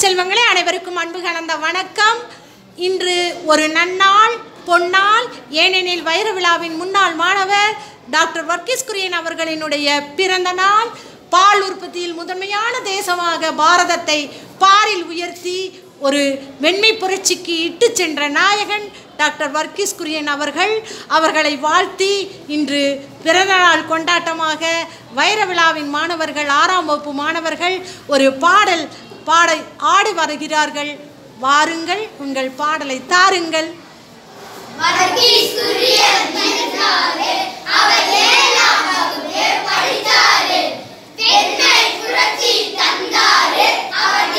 செல்வங்களே, அனைவருக்கும் அன்பு கலந்த வணக்கம். இன்று ஒரு நன்னாள், பொன்னாள். ஏனெனில் வைர விழாவின் முன்னாள் மாணவர் டாக்டர் வர்கீஸ் குரியன் அவர்களினுடைய பிறந்த நாள். பால் உற்பத்தியில் முதன்மையான தேசமாக பாரதத்தை பாரில் உயர்த்தி ஒரு வெண்மை புரட்சிக்கு இட்டு சென்ற நாயகன் டாக்டர் வர்கீஸ் குரியன் அவர்களை வாழ்த்தி இன்று பிறந்தநாள் கொண்டாட்டமாக வைர விழாவின் மாணவர்கள் 6ஆம் வகுப்பு மாணவர்கள் ஒரு பாட ஆடி வருகிறார்கள். வாருங்கள், உங்கள் பாடலை தாருங்கள். படித்தாரு, பெண்மை புரட்சி தந்தாரு, அவர்